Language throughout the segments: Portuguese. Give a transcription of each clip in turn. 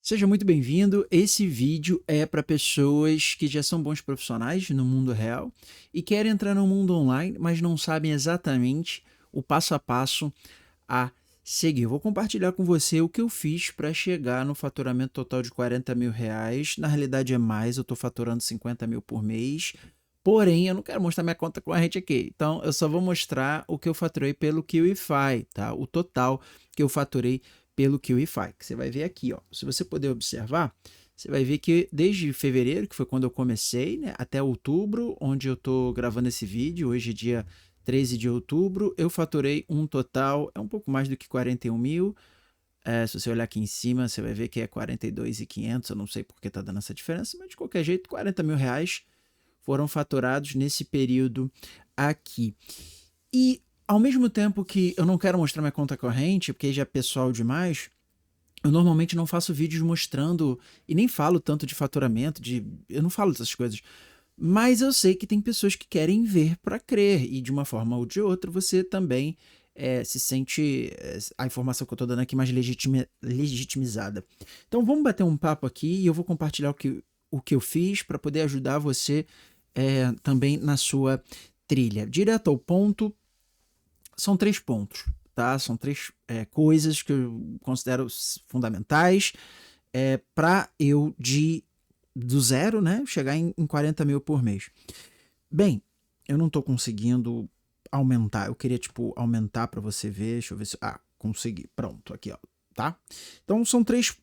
Seja muito bem-vindo. Esse vídeo é para pessoas que já são bons profissionais no mundo real e querem entrar no mundo online, mas não sabem exatamente o passo a passo a seguir. Eu vou compartilhar com você o que eu fiz para chegar no faturamento total de R$ 40.000. Na realidade é mais, eu estou faturando 50 mil por mês, porém eu não quero mostrar minha conta corrente aqui. Então eu só vou mostrar o que eu faturei pelo QIFI, tá? O total que eu faturei pelo QIFI, que você vai ver aqui, ó. Se você puder observar, você vai ver que desde fevereiro, que foi quando eu comecei, né, até outubro, onde eu estou gravando esse vídeo, hoje é dia 13 de outubro, eu faturei um total, é um pouco mais do que 41 mil. Se você olhar aqui em cima, você vai ver que é 42.500, eu não sei por que está dando essa diferença, mas de qualquer jeito, R$ 40.000 foram faturados nesse período aqui. E ao mesmo tempo que eu não quero mostrar minha conta corrente, porque já é pessoal demais, eu normalmente não faço vídeos mostrando e nem falo tanto de faturamento, eu não falo dessas coisas. Mas eu sei que tem pessoas que querem ver para crer e de uma forma ou de outra você também se sente a informação que eu estou dando aqui mais legitimizada. Então vamos bater um papo aqui e eu vou compartilhar o que eu fiz para poder ajudar você também na sua trilha. Direto ao ponto, são 3 pontos, tá? São 3 coisas que eu considero fundamentais para eu do zero, né, chegar em 40 mil por mês. Bem, eu não estou conseguindo aumentar. Eu queria, tipo, aumentar para você ver. Deixa eu ver se... Ah, consegui. Pronto, aqui, ó. Tá? Então, são três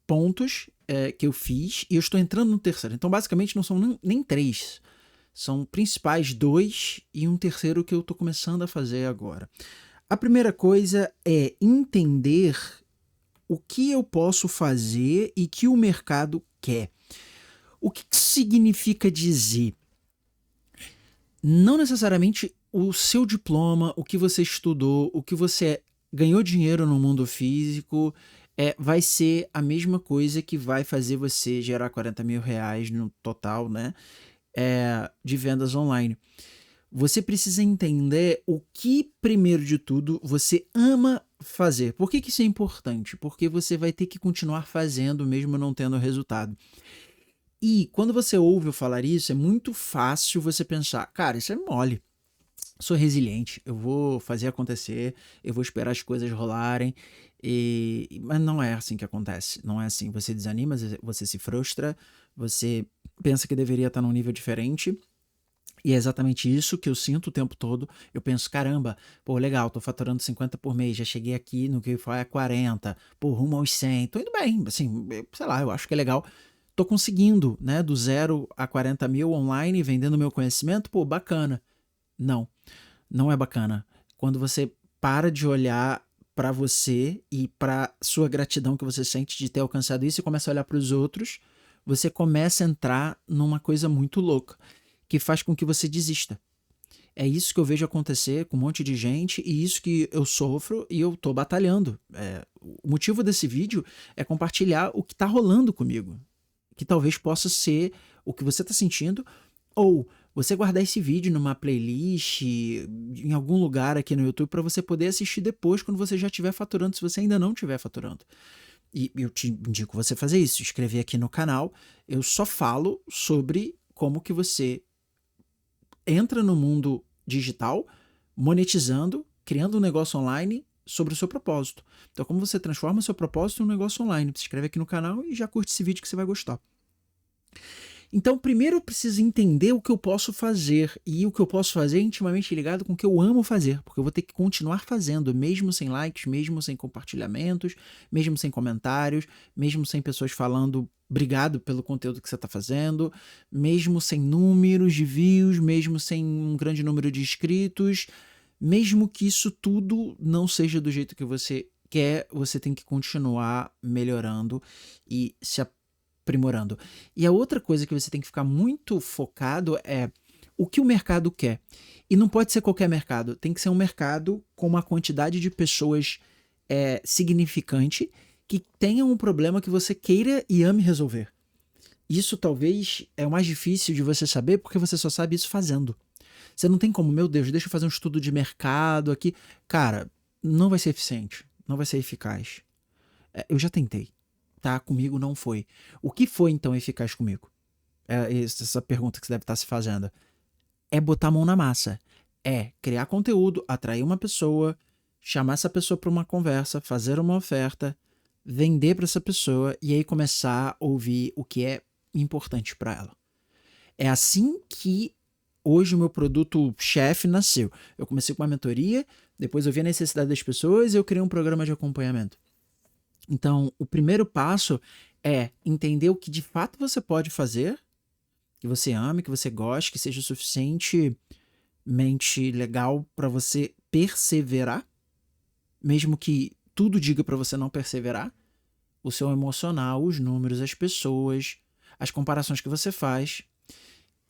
pontos que eu fiz e eu estou entrando no terceiro. Então, basicamente, não são nem 3. São principais 2 e um terceiro que eu estou começando a fazer agora. A primeira coisa é entender o que eu posso fazer e que o mercado quer. O que significa dizer? Não necessariamente o seu diploma, o que você estudou, o que você ganhou dinheiro no mundo físico, vai ser a mesma coisa que vai fazer você gerar R$ 40.000 no total, né? De vendas online. Você precisa entender o que, primeiro de tudo, você ama fazer. Por que isso é importante? Porque você vai ter que continuar fazendo mesmo não tendo resultado. E quando você ouve eu falar isso, é muito fácil você pensar, cara, isso é mole. Sou resiliente, eu vou fazer acontecer, eu vou esperar as coisas rolarem, mas não é assim que acontece, não é assim. Você desanima, você se frustra, você pensa que deveria estar num nível diferente, e é exatamente isso que eu sinto o tempo todo. Eu penso, caramba, pô, legal, tô faturando 50 por mês, já cheguei aqui no que foi a 40, pô, rumo aos 100, tô indo bem, assim, sei lá, eu acho que é legal. Tô conseguindo, né, do 0 a 40 mil online, vendendo meu conhecimento, pô, bacana. Não, não é bacana. Quando você para de olhar para você e para sua gratidão que você sente de ter alcançado isso e começa a olhar para os outros, você começa a entrar numa coisa muito louca, que faz com que você desista. É isso que eu vejo acontecer com um monte de gente e isso que eu sofro e eu tô batalhando. O motivo desse vídeo é compartilhar o que tá rolando comigo, que talvez possa ser o que você tá sentindo, ou você guardar esse vídeo numa playlist, em algum lugar aqui no YouTube, para você poder assistir depois, quando você já estiver faturando, se você ainda não estiver faturando. E eu te indico você fazer isso, inscrever aqui no canal. Eu só falo sobre como que você entra no mundo digital, monetizando, criando um negócio online sobre o seu propósito. Então, como você transforma o seu propósito em um negócio online. Se inscreve aqui no canal e já curte esse vídeo que você vai gostar. Então, primeiro eu preciso entender o que eu posso fazer, e o que eu posso fazer é intimamente ligado com o que eu amo fazer, porque eu vou ter que continuar fazendo, mesmo sem likes, mesmo sem compartilhamentos, mesmo sem comentários, mesmo sem pessoas falando obrigado pelo conteúdo que você está fazendo, mesmo sem números de views, mesmo sem um grande número de inscritos, mesmo que isso tudo não seja do jeito que você quer, você tem que continuar melhorando e se aprimorando. E a outra coisa que você tem que ficar muito focado é o que o mercado quer. E não pode ser qualquer mercado, tem que ser um mercado com uma quantidade de pessoas significante que tenham um problema que você queira e ame resolver. Isso talvez é o mais difícil de você saber porque você só sabe isso fazendo. Você não tem como, meu Deus, deixa eu fazer um estudo de mercado aqui. Cara, não vai ser eficiente, não vai ser eficaz. Eu já tentei. tá, comigo não foi. O que foi então eficaz comigo? É essa pergunta que você deve estar se fazendo. É botar a mão na massa. É criar conteúdo, atrair uma pessoa, chamar essa pessoa para uma conversa, fazer uma oferta, vender para essa pessoa e aí começar a ouvir o que é importante para ela. É assim que hoje o meu produto chefe nasceu. Eu comecei com uma mentoria, depois eu vi a necessidade das pessoas e eu criei um programa de acompanhamento. Então, o primeiro passo é entender o que de fato você pode fazer, que você ame, que você goste, que seja suficientemente legal para você perseverar, mesmo que tudo diga para você não perseverar. O seu emocional, os números, as pessoas, as comparações que você faz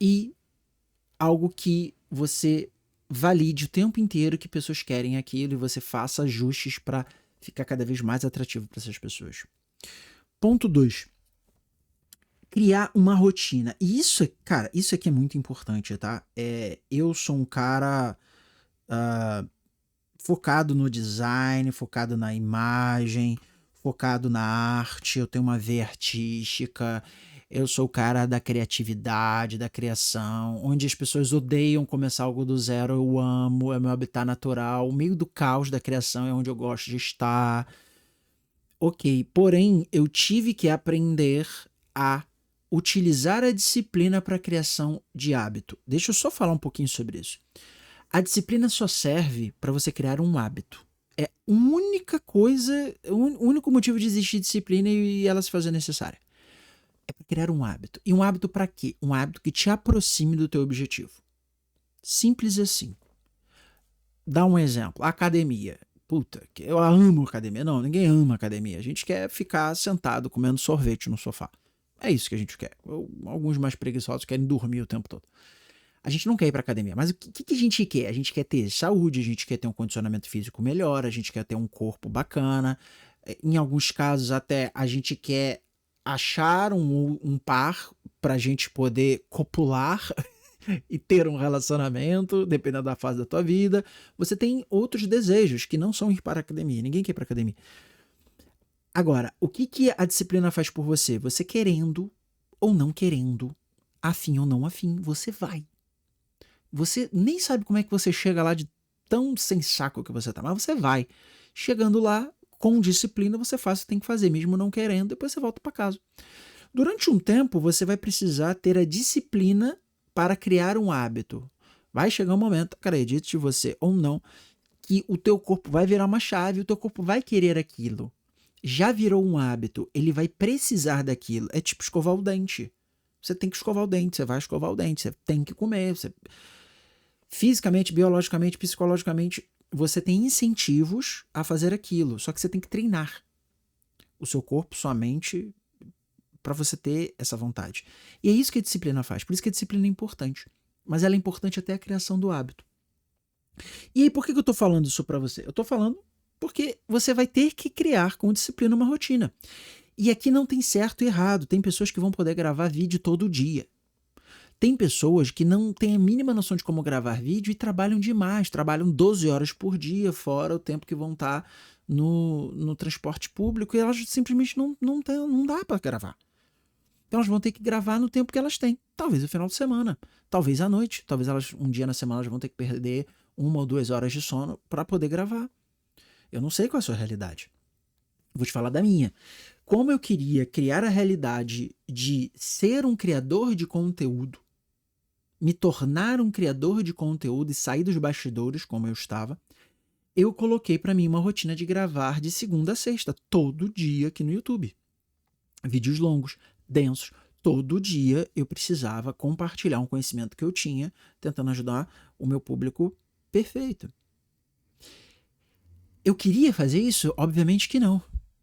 e algo que você valide o tempo inteiro que pessoas querem aquilo e você faça ajustes para ficar cada vez mais atrativo para essas pessoas. Ponto 2. Criar uma rotina. E isso, cara, isso aqui é muito importante, tá? Eu sou um cara focado no design, focado na imagem, focado na arte, eu tenho uma veia artística, eu sou o cara da criatividade, da criação, onde as pessoas odeiam começar algo do zero, eu amo, é meu habitat natural, o meio do caos da criação é onde eu gosto de estar. Ok, porém, eu tive que aprender a utilizar a disciplina para a criação de hábito. Deixa eu só falar um pouquinho sobre isso. A disciplina só serve para você criar um hábito. É a única coisa, o único motivo de existir disciplina e ela se fazer necessária. É para criar um hábito. E um hábito para quê? Um hábito que te aproxime do teu objetivo. Simples assim. Dá um exemplo. Academia. Puta, eu amo academia. Não, ninguém ama academia. A gente quer ficar sentado comendo sorvete no sofá. É isso que a gente quer. Alguns mais preguiçosos querem dormir o tempo todo. A gente não quer ir para academia, mas o que a gente quer? A gente quer ter saúde, a gente quer ter um condicionamento físico melhor, a gente quer ter um corpo bacana. Em alguns casos, até a gente quer achar um par para a gente poder copular e ter um relacionamento, dependendo da fase da tua vida. Você tem outros desejos que não são ir para a academia. Ninguém quer ir para a academia. Agora, o que a disciplina faz por você? Você querendo ou não querendo, afim ou não afim, você vai. Você nem sabe como é que você chega lá de tão sem saco que você tá, mas você vai. Chegando lá, com disciplina, você faz o que tem que fazer, mesmo não querendo, depois você volta para casa. Durante um tempo, você vai precisar ter a disciplina para criar um hábito. Vai chegar um momento, acredite você ou não, que o teu corpo vai virar uma chave, o teu corpo vai querer aquilo. Já virou um hábito, ele vai precisar daquilo. É tipo escovar o dente. Você tem que escovar o dente, você vai escovar o dente, você tem que comer. Fisicamente, biologicamente, psicologicamente, você tem incentivos a fazer aquilo, só que você tem que treinar o seu corpo, sua mente, para você ter essa vontade. E é isso que a disciplina faz, por isso que a disciplina é importante. Mas ela é importante até a criação do hábito. E aí, por que eu tô falando isso para você? Eu tô falando porque você vai ter que criar com disciplina uma rotina. E aqui não tem certo e errado. Tem pessoas que vão poder gravar vídeo todo dia. Tem pessoas que não têm a mínima noção de como gravar vídeo e trabalham demais. Trabalham 12 horas por dia, fora o tempo que vão estar no transporte público, e elas simplesmente não dá para gravar. Então elas vão ter que gravar no tempo que elas têm. Talvez no final de semana, talvez à noite, talvez elas um dia na semana elas vão ter que perder 1 ou 2 horas de sono para poder gravar. Eu não sei qual é a sua realidade. Vou te falar da minha. Como eu queria criar a realidade de ser um criador de conteúdo, me tornar um criador de conteúdo e sair dos bastidores como eu estava, eu coloquei para mim uma rotina de gravar de segunda a sexta, todo dia aqui no YouTube. Vídeos longos, densos. Todo dia eu precisava compartilhar um conhecimento que eu tinha, tentando ajudar o meu público perfeito. Eu queria fazer isso? Obviamente que não.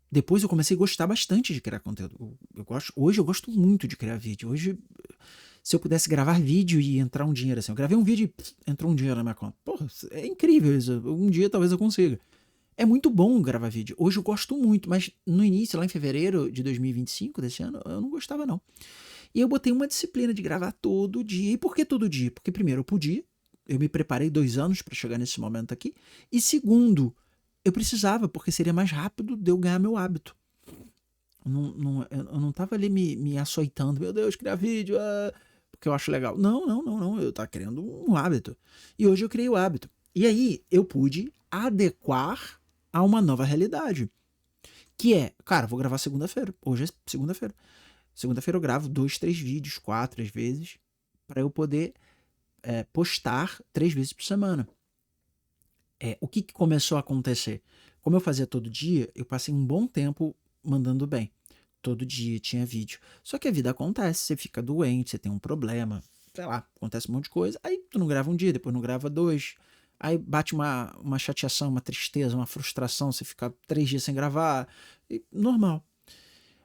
Depois eu comecei a gostar bastante de criar conteúdo. Hoje eu gosto muito de criar vídeo. Hoje, se eu pudesse gravar vídeo e entrar um dinheiro assim, eu gravei um vídeo e entrou um dinheiro na minha conta. Porra, é incrível isso. Um dia talvez eu consiga. É muito bom gravar vídeo. Hoje eu gosto muito, mas no início, lá em fevereiro de 2025, desse ano, eu não gostava não. E eu botei uma disciplina de gravar todo dia. E por que todo dia? Porque primeiro eu podia, eu me preparei 2 anos para chegar nesse momento aqui. E segundo, eu precisava, porque seria mais rápido de eu ganhar meu hábito. Eu não tava ali me açoitando, meu Deus, criar vídeo, porque eu acho legal. Não, eu tava querendo um hábito. E hoje eu criei o hábito. E aí eu pude adequar a uma nova realidade. Que é, cara, vou gravar segunda-feira. Hoje é segunda-feira. Segunda-feira eu gravo 2, 3 vídeos, 4 às vezes, para eu poder postar 3 vezes por semana. O que começou a acontecer? Como eu fazia todo dia, eu passei um bom tempo mandando bem. Todo dia tinha vídeo. Só que a vida acontece, você fica doente, você tem um problema, sei lá, acontece um monte de coisa. Aí tu não grava um dia, depois não grava 2. Aí bate uma chateação, uma tristeza, uma frustração, você fica 3 dias sem gravar. Normal.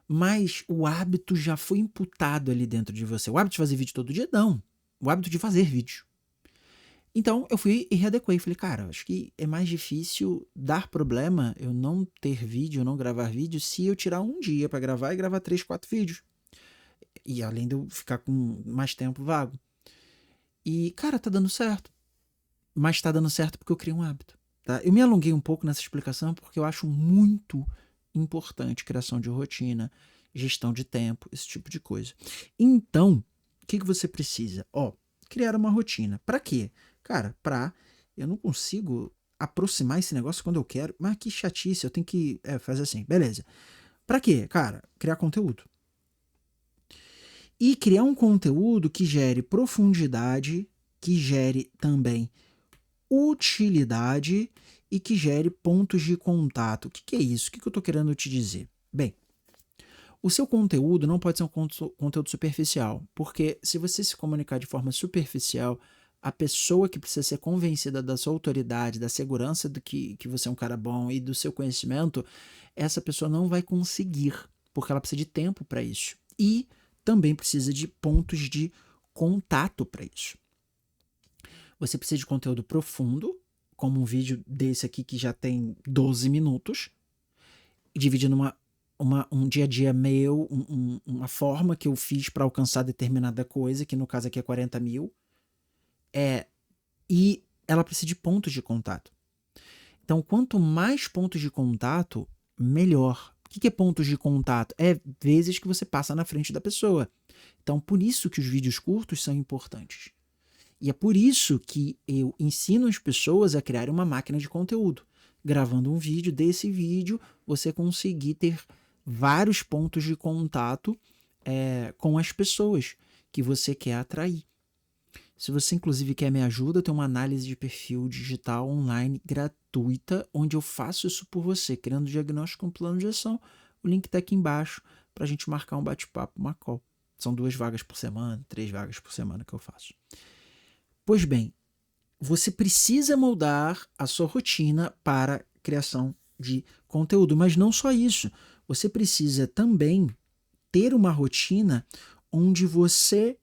Mas o hábito já foi imputado ali dentro de você. O hábito de fazer vídeo todo dia? Não. O hábito de fazer vídeo. Então eu fui e readequei. Falei, cara, acho que é mais difícil dar problema eu não ter vídeo, eu não gravar vídeo, se eu tirar um dia pra gravar e gravar 3, 4 vídeos. E além de eu ficar com mais tempo vago. E, cara, tá dando certo. Mas tá dando certo porque eu criei um hábito. Tá? Eu me alonguei um pouco nessa explicação porque eu acho muito importante criação de rotina, gestão de tempo, esse tipo de coisa. Então, o que você precisa? Criar uma rotina. Para quê? Cara, eu não consigo aproximar esse negócio quando eu quero, mas que chatice, eu tenho que fazer assim, beleza. Para quê? Cara, criar conteúdo. E criar um conteúdo que gere profundidade, que gere também utilidade e que gere pontos de contato. O que é isso? O que eu estou querendo te dizer? Bem, o seu conteúdo não pode ser um conteúdo superficial, porque se você se comunicar de forma superficial, a pessoa que precisa ser convencida da sua autoridade, da segurança do que você é um cara bom e do seu conhecimento, essa pessoa não vai conseguir, porque ela precisa de tempo para isso. E também precisa de pontos de contato para isso. Você precisa de conteúdo profundo, como um vídeo desse aqui que já tem 12 minutos, dividindo um dia a dia meu, uma forma que eu fiz para alcançar determinada coisa, que no caso aqui é 40 mil, e ela precisa de pontos de contato. Então, quanto mais pontos de contato, melhor. O que é pontos de contato? É vezes que você passa na frente da pessoa. Então, por isso que os vídeos curtos são importantes. E é por isso que eu ensino as pessoas a criar uma máquina de conteúdo. Gravando um vídeo, desse vídeo você conseguir ter vários pontos de contato com as pessoas que você quer atrair. Se você inclusive quer minha ajuda, tem uma análise de perfil digital online gratuita, onde eu faço isso por você, criando diagnóstico com plano de ação. O link está aqui embaixo para a gente marcar um bate-papo, uma call. São 2 vagas por semana, 3 vagas por semana que eu faço. Pois bem, você precisa moldar a sua rotina para criação de conteúdo, mas não só isso. Você precisa também ter uma rotina onde você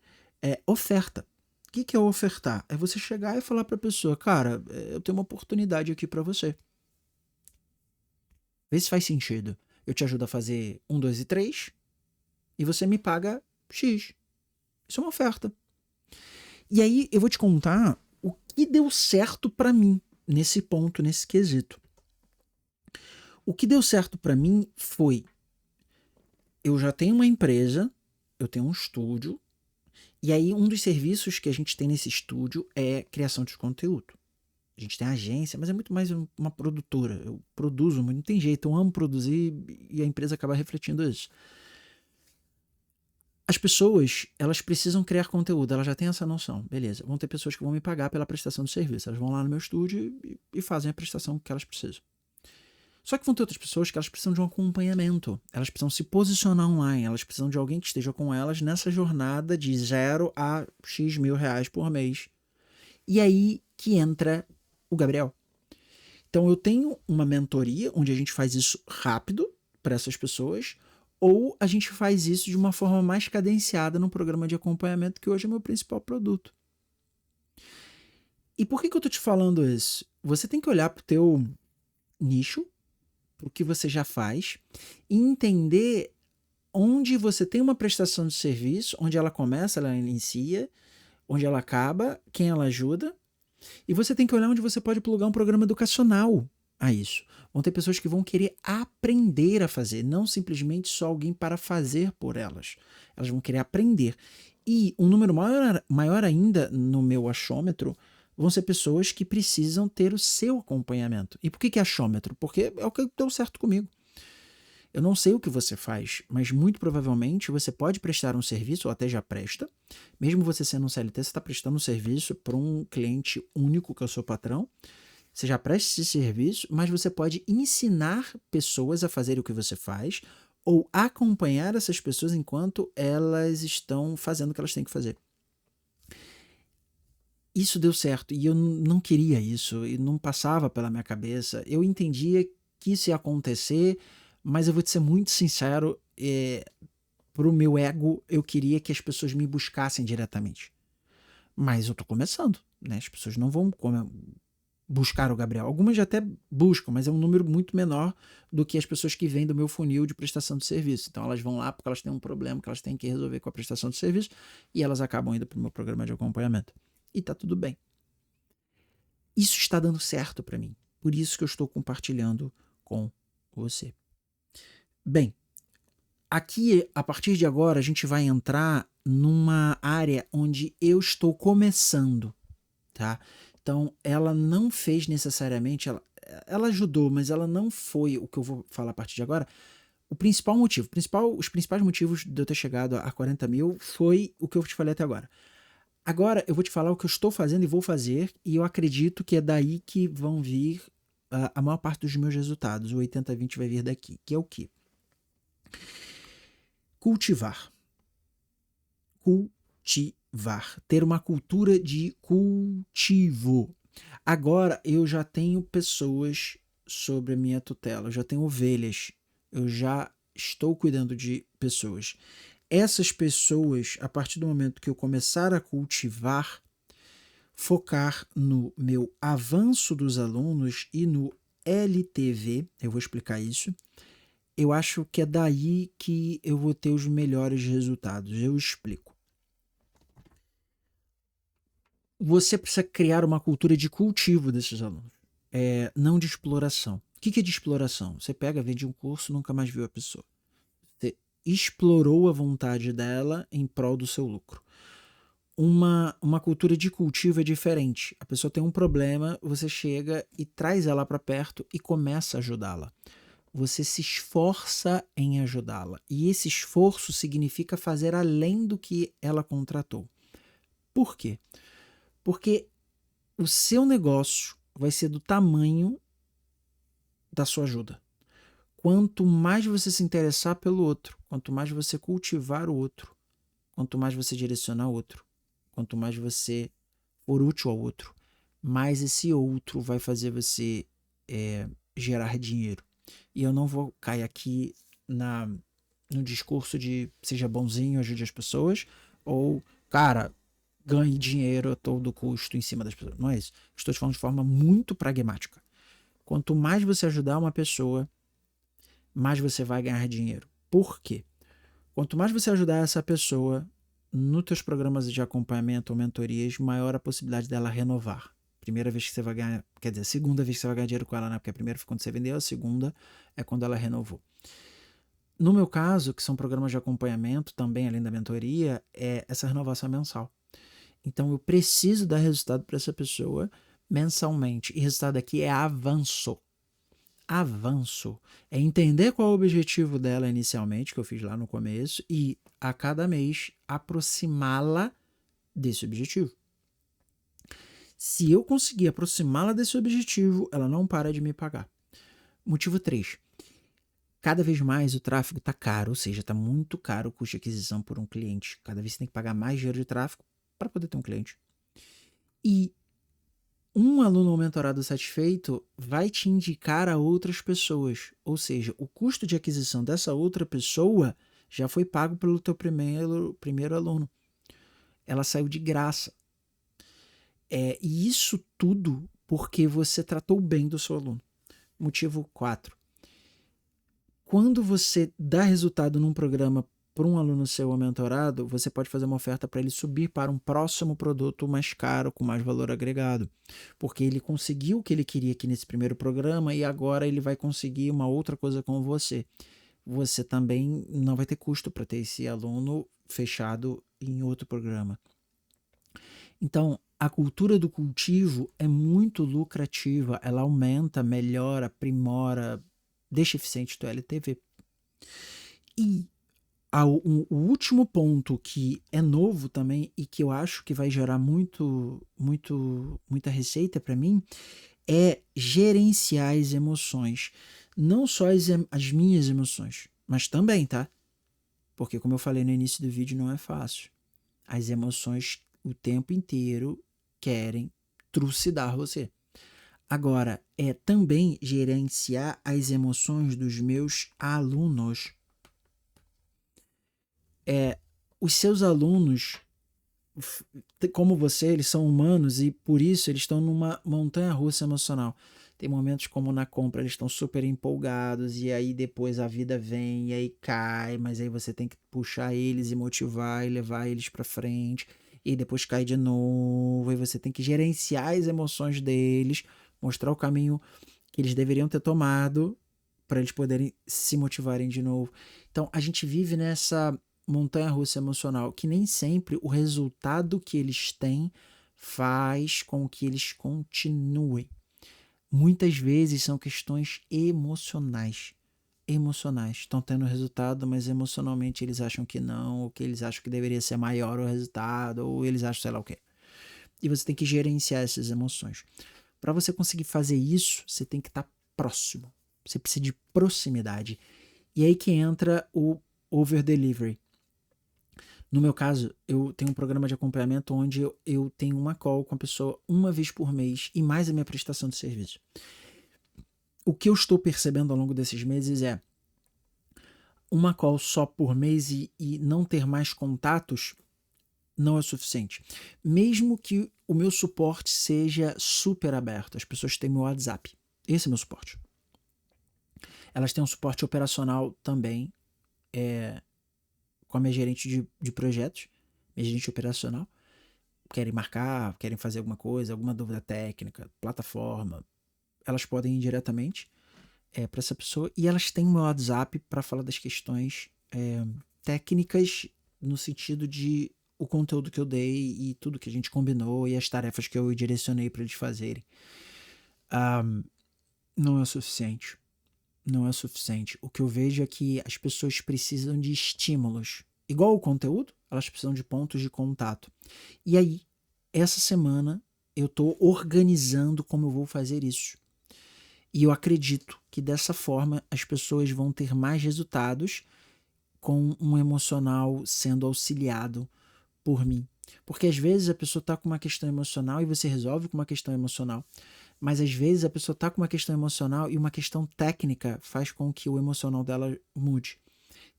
oferta. O que é ofertar? É você chegar e falar para a pessoa, cara, eu tenho uma oportunidade aqui para você. Vê se faz sentido. Eu te ajudo a fazer 1, 2 e 3 e você me paga X. Isso é uma oferta. E aí eu vou te contar o que deu certo para mim nesse ponto, nesse quesito. O que deu certo para mim foi, eu já tenho uma empresa, eu tenho um estúdio, e aí um dos serviços que a gente tem nesse estúdio é criação de conteúdo. A gente tem agência, mas é muito mais uma produtora. Eu produzo, mas não tem jeito, eu amo produzir e a empresa acaba refletindo isso. As pessoas, elas precisam criar conteúdo, elas já têm essa noção. Beleza, vão ter pessoas que vão me pagar pela prestação do serviço. Elas vão lá no meu estúdio e fazem a prestação que elas precisam. Só que vão ter outras pessoas que elas precisam de um acompanhamento. Elas precisam se posicionar online. Elas precisam de alguém que esteja com elas nessa jornada de 0 a X mil reais por mês. E aí que entra o Gabriel. Então eu tenho uma mentoria onde a gente faz isso rápido para essas pessoas, ou a gente faz isso de uma forma mais cadenciada no programa de acompanhamento, que hoje é meu principal produto. E por que eu tô te falando isso? Você tem que olhar pro teu nicho, pro que você já faz, e entender onde você tem uma prestação de serviço, onde ela começa, ela inicia, onde ela acaba, quem ela ajuda, e você tem que olhar onde você pode plugar um programa educacional. a isso. Vão ter pessoas que vão querer aprender a fazer, não simplesmente só alguém para fazer por elas. Elas vão querer aprender. E um número maior ainda no meu achômetro vão ser pessoas que precisam ter o seu acompanhamento. E por que achômetro? Porque é o que deu certo comigo. Eu não sei o que você faz, mas muito provavelmente você pode prestar um serviço, ou até já presta. Mesmo você sendo um CLT, você está prestando um serviço para um cliente único, que é o seu patrão. Você já presta esse serviço, mas você pode ensinar pessoas a fazer o que você faz ou acompanhar essas pessoas enquanto elas estão fazendo o que elas têm que fazer. Isso deu certo e eu não queria isso, e não passava pela minha cabeça. Eu entendia que isso ia acontecer, mas eu vou te ser muito sincero, pro meu ego, eu queria que as pessoas me buscassem diretamente. Mas eu tô começando, né? As pessoas não vão buscar o Gabriel. Algumas já até buscam, mas é um número muito menor do que as pessoas que vêm do meu funil de prestação de serviço. Então elas vão lá porque elas têm um problema que elas têm que resolver com a prestação de serviço e elas acabam indo para o meu programa de acompanhamento. E tá tudo bem. Isso está dando certo para mim. Por isso que eu estou compartilhando com você. Bem, aqui, a partir de agora, a gente vai entrar numa área onde eu estou começando, tá? Então, ela não fez necessariamente, ela ajudou, mas ela não foi o que eu vou falar a partir de agora. O principal motivo, os principais motivos de eu ter chegado a 40 mil foi o que eu te falei até agora. Agora eu vou te falar o que eu estou fazendo e vou fazer, e eu acredito que é daí que vão vir a maior parte dos meus resultados. O 80-20 vai vir daqui, que é o quê? Cultivar. Cultivar. Ter uma cultura de cultivo. Agora eu já tenho pessoas sobre a minha tutela, eu já tenho ovelhas, eu já estou cuidando de pessoas. Essas pessoas, a partir do momento que eu começar a cultivar, focar no meu avanço dos alunos e no LTV, eu vou explicar isso, eu acho que é daí que eu vou ter os melhores resultados. Eu explico. Você precisa criar uma cultura de cultivo desses alunos, não de exploração. O que é de exploração? Você pega, vende um curso, nunca mais viu a pessoa. Você explorou a vontade dela em prol do seu lucro. Uma cultura de cultivo é diferente. A pessoa tem um problema, você chega e traz ela para perto e começa a ajudá-la. Você se esforça em ajudá-la. E esse esforço significa fazer além do que ela contratou. Por quê? Porque o seu negócio vai ser do tamanho da sua ajuda. Quanto mais você se interessar pelo outro, quanto mais você cultivar o outro, quanto mais você direcionar o outro, quanto mais você for útil ao outro, mais esse outro vai fazer você gerar dinheiro. E eu não vou cair aqui no discurso de seja bonzinho, ajude as pessoas, ou, cara, ganhe dinheiro a todo custo em cima das pessoas. Não é isso. Estou te falando de forma muito pragmática. Quanto mais você ajudar uma pessoa, mais você vai ganhar dinheiro. Por quê? Quanto mais você ajudar essa pessoa nos teus programas de acompanhamento ou mentorias, maior a possibilidade dela renovar. Primeira vez que você vai ganhar, quer dizer, segunda vez que você vai ganhar dinheiro com ela, né? Porque a primeira foi quando você vendeu, a segunda é quando ela renovou. No meu caso, que são programas de acompanhamento também, além da mentoria, é essa renovação mensal. Então eu preciso dar resultado para essa pessoa mensalmente. E resultado aqui é avanço. Avanço. É entender qual é o objetivo dela inicialmente, que eu fiz lá no começo, e a cada mês aproximá-la desse objetivo. Se eu conseguir aproximá-la desse objetivo, ela não para de me pagar. Motivo 3. Cada vez mais o tráfego está caro, ou seja, está muito caro o custo de aquisição por um cliente. Cada vez você tem que pagar mais dinheiro de tráfego para poder ter um cliente. E um aluno mentorado satisfeito vai te indicar a outras pessoas. Ou seja, o custo de aquisição dessa outra pessoa já foi pago pelo teu primeiro aluno. Ela saiu de graça. E isso tudo porque você tratou bem do seu aluno. Motivo 4. Quando você dá resultado num programa para um aluno seu mentorado, você pode fazer uma oferta para ele subir para um próximo produto mais caro, com mais valor agregado. Porque ele conseguiu o que ele queria aqui nesse primeiro programa e agora ele vai conseguir uma outra coisa com você. Você também não vai ter custo para ter esse aluno fechado em outro programa. Então, a cultura do cultivo é muito lucrativa, ela aumenta, melhora, aprimora, deixa eficiente o LTV. E o último ponto que é novo também e que eu acho que vai gerar muita receita para mim é gerenciar as emoções. Não só as minhas emoções, mas também, tá? Porque como eu falei no início do vídeo, não é fácil. As emoções o tempo inteiro querem trucidar você. Agora, é também gerenciar as emoções dos meus alunos. Os seus alunos, como você, eles são humanos e por isso eles estão numa montanha-russa emocional. Tem momentos como na compra, eles estão super empolgados e aí depois a vida vem e aí cai, mas aí você tem que puxar eles e motivar e levar eles para frente e depois cai de novo e você tem que gerenciar as emoções deles, mostrar o caminho que eles deveriam ter tomado para eles poderem se motivarem de novo. Então a gente vive nessa montanha-russa emocional que nem sempre o resultado que eles têm faz com que eles continuem. Muitas vezes são questões emocionais. Emocionais. Estão tendo resultado, mas emocionalmente eles acham que não, ou que eles acham que deveria ser maior o resultado, ou eles acham sei lá o quê. E você tem que gerenciar essas emoções. Para você conseguir fazer isso, você tem que estar próximo. Você precisa de proximidade. E aí que entra o over-delivery. No meu caso, eu tenho um programa de acompanhamento onde eu tenho uma call com a pessoa uma vez por mês e mais a minha prestação de serviço. O que eu estou percebendo ao longo desses meses é uma call só por mês e não ter mais contatos não é suficiente. Mesmo que o meu suporte seja super aberto, as pessoas têm meu WhatsApp. Esse é meu suporte. Elas têm um suporte operacional também, com a minha gerente de projetos, minha gerente operacional. Querem marcar, querem fazer alguma coisa, alguma dúvida técnica, plataforma, elas podem ir diretamente para essa pessoa e elas têm o meu WhatsApp para falar das questões técnicas no sentido de o conteúdo que eu dei e tudo que a gente combinou e as tarefas que eu direcionei para eles fazerem. Não é suficiente. Não é suficiente. O que eu vejo é que as pessoas precisam de estímulos. Igual o conteúdo, elas precisam de pontos de contato. E aí, essa semana, eu estou organizando como eu vou fazer isso. E eu acredito que dessa forma as pessoas vão ter mais resultados com um emocional sendo auxiliado por mim. Porque às vezes a pessoa está com uma questão emocional e você resolve com uma questão emocional. Mas às vezes a pessoa está com uma questão emocional e uma questão técnica faz com que o emocional dela mude.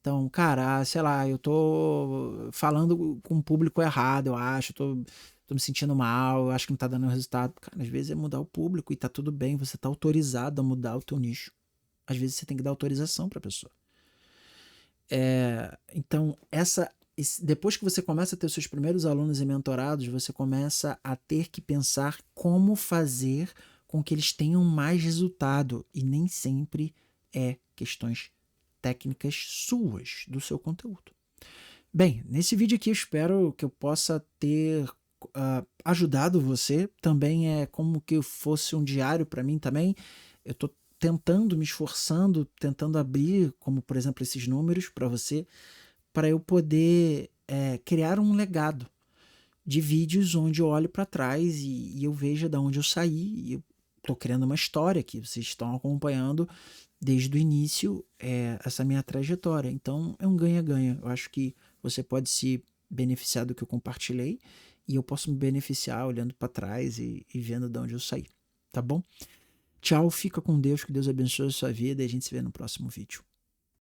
Então, cara, sei lá, eu tô falando com o público errado, eu acho, tô me sentindo mal, eu acho que não tá dando resultado. Cara, às vezes é mudar o público e tá tudo bem, você tá autorizado a mudar o teu nicho. Às vezes você tem que dar autorização pra pessoa. Então, depois que você começa a ter os seus primeiros alunos e mentorados, você começa a ter que pensar como fazer com que eles tenham mais resultado. E nem sempre é questões técnicas suas, do seu conteúdo. Bem, nesse vídeo aqui eu espero que eu possa ter ajudado você. Também é como que fosse um diário para mim também. Eu estou tentando, me esforçando, tentando abrir, como por exemplo esses números para você, para eu poder criar um legado de vídeos onde eu olho para trás e eu veja de onde eu saí. E eu estou criando uma história que vocês estão acompanhando desde o início essa minha trajetória. Então é um ganha-ganha. Eu acho que você pode se beneficiar do que eu compartilhei e eu posso me beneficiar olhando para trás e vendo de onde eu saí. Tá bom? Tchau, fica com Deus, que Deus abençoe a sua vida e a gente se vê no próximo vídeo.